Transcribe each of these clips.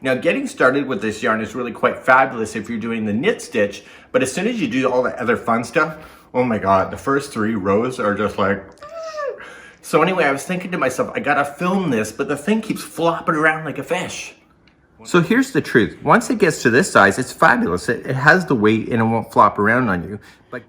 Now getting started with this yarn is really quite fabulous if you're doing the knit stitch, but as soon as you do all the other fun stuff, oh my God, the first 3 rows are just like, so anyway, I was thinking to myself, I gotta film this, but the thing keeps flopping around like a fish. So here's the truth. Once it gets to this size, it's fabulous. It has the weight and it won't flop around on you.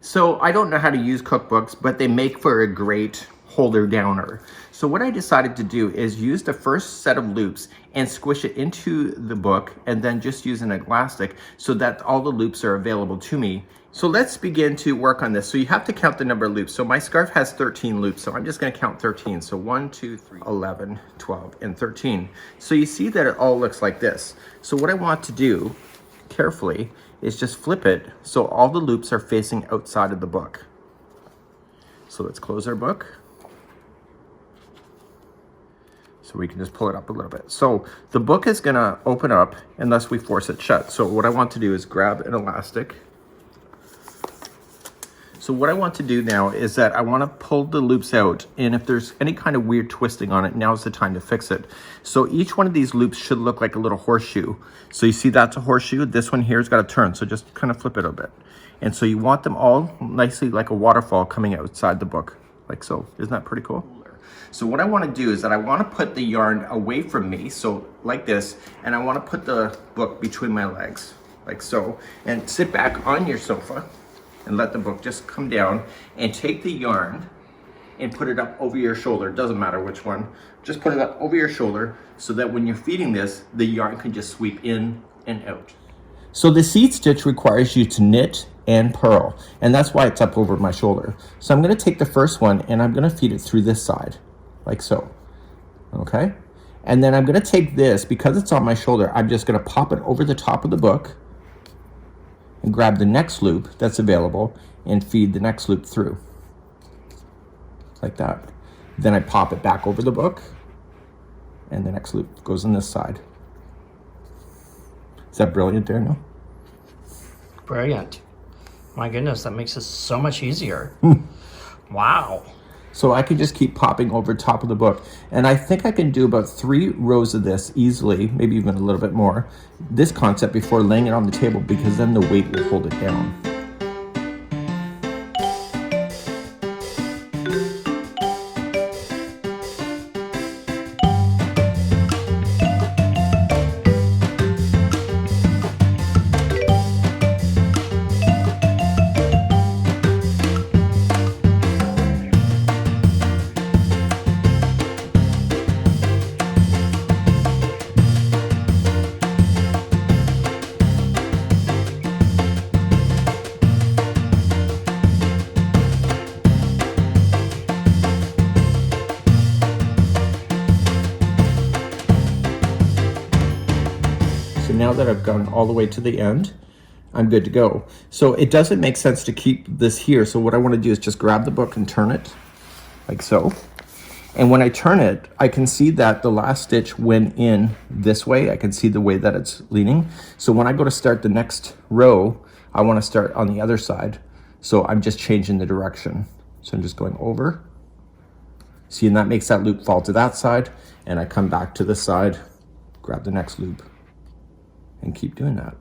So I don't know how to use cookbooks, but they make for a great holder downer. So what I decided to do is use the first set of loops and squish it into the book and then just use an elastic so that all the loops are available to me. So let's begin to work on this. So you have to count the number of loops. So my scarf has 13 loops, so I'm just gonna count 13. So 1, 2, 3, 11, 12, and 13. So you see that it all looks like this. So what I want to do carefully is just flip it so all the loops are facing outside of the book. So let's close our book. So we can just pull it up a little bit. So the book is gonna open up unless we force it shut. So what I want to do is grab an elastic. So what I want to do now is that I want to pull the loops out, and if there's any kind of weird twisting on it, now's the time to fix it. So each one of these loops should look like a little horseshoe. So you see that's a horseshoe. This one here's got a turn, so just kind of flip it a bit. And so you want them all nicely like a waterfall coming outside the book, like so. Isn't that pretty cool? So what I want to do is that I want to put the yarn away from me, so like this, and I want to put the book between my legs, like so, and sit back on your sofa and let the book just come down and take the yarn and put it up over your shoulder. It doesn't matter which one. Just put it up over your shoulder so that when you're feeding this, the yarn can just sweep in and out. So the seed stitch requires you to knit and purl, and that's why it's up over my shoulder. So I'm gonna take the first one and I'm gonna feed it through this side, like so, okay? And then I'm gonna take this, because it's on my shoulder, I'm just gonna pop it over the top of the book and grab the next loop that's available and feed the next loop through, like that. Then I pop it back over the book and the next loop goes on this side. Is that brilliant, Daniel? Brilliant. My goodness, that makes this so much easier. Wow. So I can just keep popping over top of the book. And I think I can do about 3 rows of this easily, maybe even a little bit more, this concept before laying it on the table, because then the weight will hold it down. Now that I've gone all the way to the end, I'm good to go. So it doesn't make sense to keep this here. So what I want to do is just grab the book and turn it like so. And when I turn it, I can see that the last stitch went in this way. I can see the way that it's leaning. So when I go to start the next row, I want to start on the other side. So I'm just changing the direction. So I'm just going over. See, and that makes that loop fall to that side. And I come back to this side, grab the next loop, and keep doing that.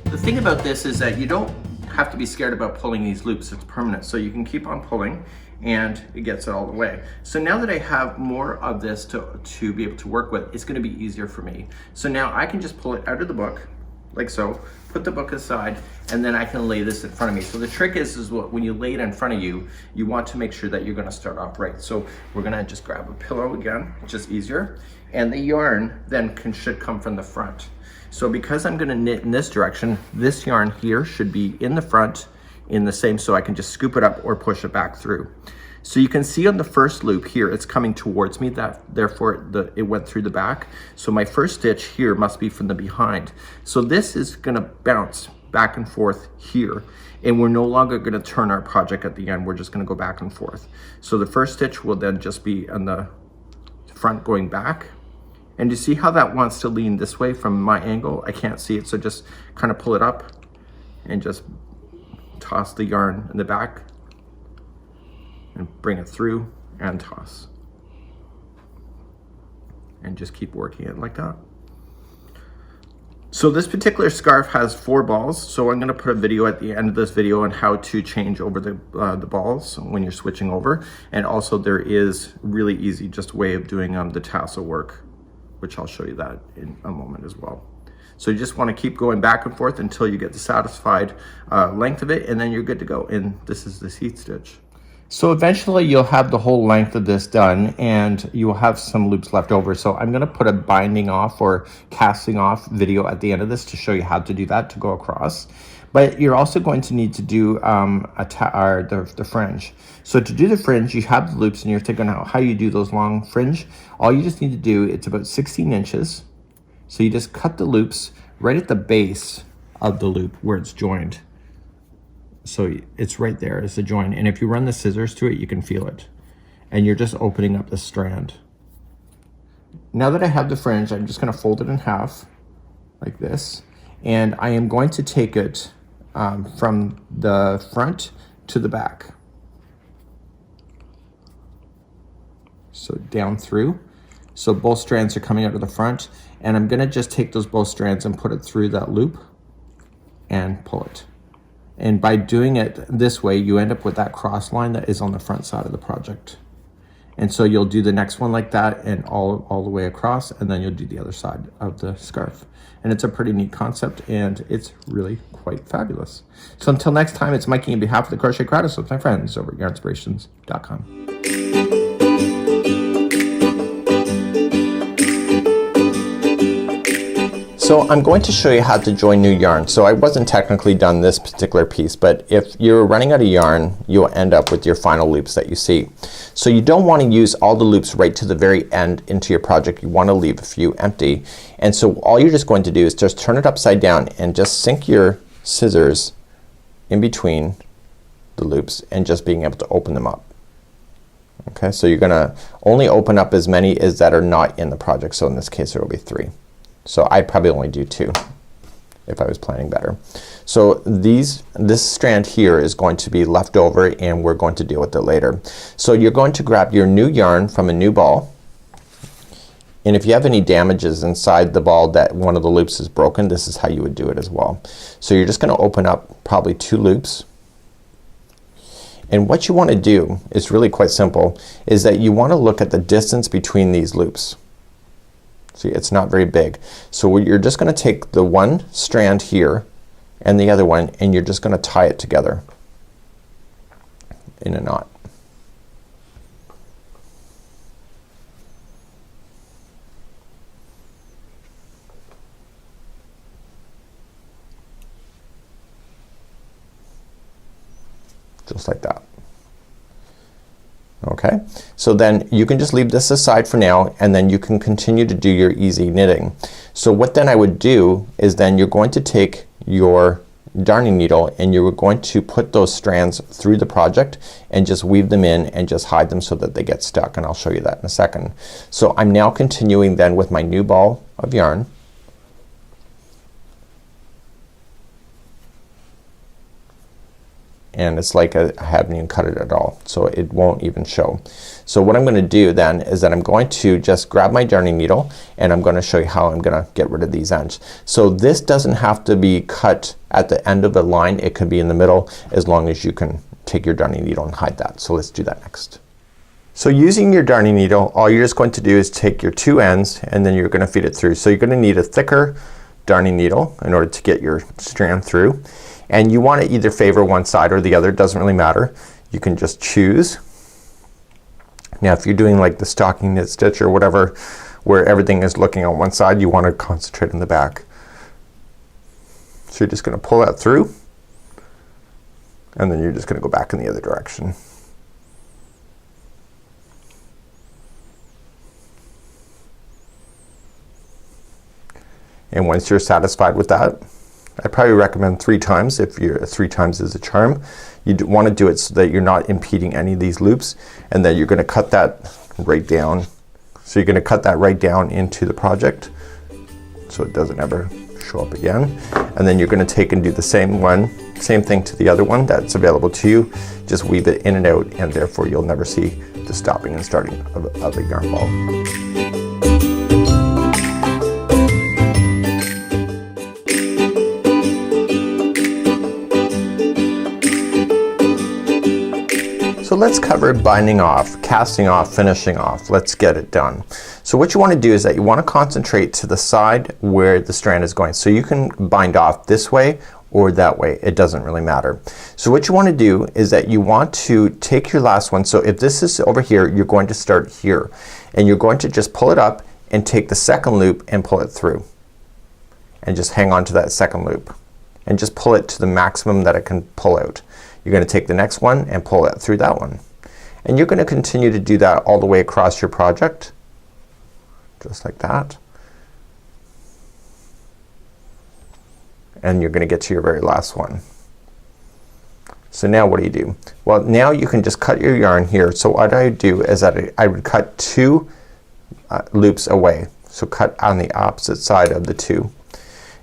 The thing about this is that you don't have to be scared about pulling these loops. It's permanent, so you can keep on pulling and it gets it all the way. So now that I have more of this to be able to work with, it's going to be easier for me. So now I can just pull it out of the book like so, put the book aside, and then I can lay this in front of me. So the trick is what, when you lay it in front of you, you want to make sure that you're going to start off right. So we're going to just grab a pillow again, which is easier, and the yarn then should come from the front. So because I'm gonna knit in this direction, this yarn here should be in the front in the same, so I can just scoop it up or push it back through. So you can see on the first loop here, it's coming towards me, therefore it went through the back. So my first stitch here must be from the behind. So this is gonna bounce back and forth here. And we're no longer gonna turn our project at the end. We're just gonna go back and forth. So the first stitch will then just be on the front going back. And you see how that wants to lean this way from my angle? I can't see it, so just kind of pull it up and just toss the yarn in the back and bring it through and toss. And just keep working it like that. So this particular scarf has 4 balls, so I'm gonna put a video at the end of this video on how to change over the balls when you're switching over. And also there is really easy just way of doing the tassel work, which I'll show you that in a moment as well. So you just wanna keep going back and forth until you get the satisfied length of it, and then you're good to go. And this is the seat stitch. So eventually you'll have the whole length of this done and you will have some loops left over. So I'm gonna put a binding off or casting off video at the end of this to show you how to do that to go across. But you're also going to need to do the fringe. So to do the fringe, you have the loops and you're thinking how you do those long fringe. All you just need to do, it's about 16 inches. So you just cut the loops right at the base of the loop where it's joined. So it's right there as the join. And if you run the scissors to it, you can feel it. And you're just opening up the strand. Now that I have the fringe, I'm just gonna fold it in half like this. And I am going to take it from the front to the back. So down through. So both strands are coming out of the front. And I'm gonna just take those both strands and put it through that loop and pull it. And by doing it this way, you end up with that cross line that is on the front side of the project. And so you'll do the next one like that and all the way across, and then you'll do the other side of the scarf. And it's a pretty neat concept, and it's really quite fabulous. So until next time, it's Mikey on behalf of the Crochet Crowd with my friends over at yarnspirations.com. So I'm going to show you how to join new yarn. So I wasn't technically done this particular piece, but if you're running out of yarn, you'll end up with your final loops that you see. So you don't want to use all the loops right to the very end into your project. You want to leave a few empty. And so all you're just going to do is just turn it upside down and just sink your scissors in between the loops and just being able to open them up. Okay, so you're gonna only open up as many as that are not in the project. So in this case there will be 3. So I probably only do 2 if I was planning better. So this strand here is going to be left over and we're going to deal with it later. So you're going to grab your new yarn from a new ball, and if you have any damages inside the ball that one of the loops is broken, this is how you would do it as well. So you're just gonna open up probably 2 loops. And what you want to do is really quite simple, is that you want to look at the distance between these loops. See, it's not very big. So you're just gonna take the one strand here and the other one, and you're just gonna tie it together in a knot. Just like that. Okay, so then you can just leave this aside for now, and then you can continue to do your easy knitting. So what then I would do is then you're going to take your darning needle and you're going to put those strands through the project and just weave them in and just hide them so that they get stuck, and I'll show you that in a second. So I'm now continuing then with my new ball of yarn. And it's like I haven't even cut it at all, so it won't even show. So what I'm gonna do then is that I'm going to just grab my darning needle and I'm gonna show you how I'm gonna get rid of these ends. So this doesn't have to be cut at the end of the line, it could be in the middle, as long as you can take your darning needle and hide that. So let's do that next. So using your darning needle, all you're just going to do is take your 2 ends and then you're gonna feed it through. So you're gonna need a thicker darning needle in order to get your strand through. And you want to either favor one side or the other, it doesn't really matter. You can just choose. Now if you're doing like the stocking knit stitch or whatever, where everything is looking on one side, you want to concentrate on the back. So you're just gonna pull that through, and then you're just gonna go back in the other direction. And once you're satisfied with that, I probably recommend 3 times if you're 3 times is a charm. You want to do it so that you're not impeding any of these loops, and then you're going to cut that right down. So you're going to cut that right down into the project so it doesn't ever show up again. And then you're going to take and do the same thing to the other one that's available to you. Just weave it in and out, and therefore you'll never see the stopping and starting of a yarn ball. So let's cover binding off, casting off, finishing off. Let's get it done. So what you want to do is that you want to concentrate to the side where the strand is going. So you can bind off this way or that way. It doesn't really matter. So what you want to do is that you want to take your last one. So if this is over here, you're going to start here. And you're going to just pull it up and take the second loop and pull it through. And just hang on to that second loop. And just pull it to the maximum that it can pull out. You're going to take the next one and pull it through that one. And you're going to continue to do that all the way across your project. Just like that. And you're going to get to your very last one. So now what do? Well, now you can just cut your yarn here. So what I do is that I would cut 2 loops away. So cut on the opposite side of the 2.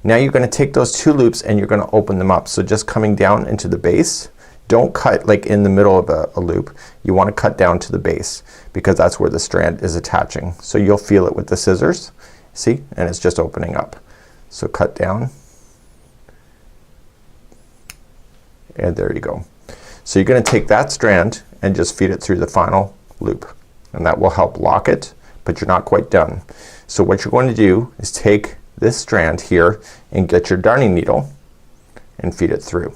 Now you're going to take those 2 loops and you're going to open them up. So just coming down into the base. Don't cut like in the middle of a loop. You want to cut down to the base because that's where the strand is attaching. So you'll feel it with the scissors. See? And it's just opening up. So cut down. And there you go. So you're going to take that strand and just feed it through the final loop. And that will help lock it, but you're not quite done. So what you're going to do is take this strand here and get your darning needle and feed it through.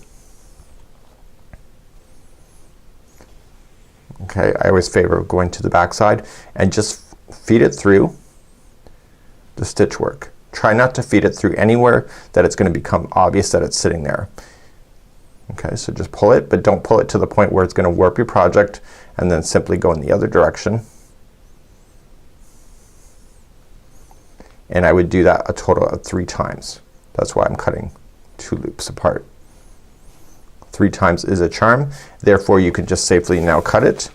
Okay, I always favor going to the back side and just feed it through the stitch work. Try not to feed it through anywhere that it's going to become obvious that it's sitting there. Okay, so just pull it, but don't pull it to the point where it's going to warp your project, and then simply go in the other direction. And I would do that a total of 3 times. That's why I'm cutting 2 loops apart. 3 times is a charm, therefore you can just safely now cut it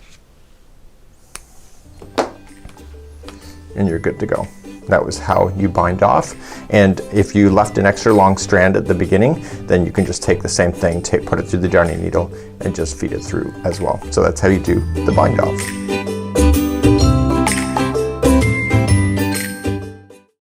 and you're good to go. That was how you bind off, and if you left an extra long strand at the beginning, then you can just take the same thing, put it through the darning needle and just feed it through as well. So that's how you do the bind off.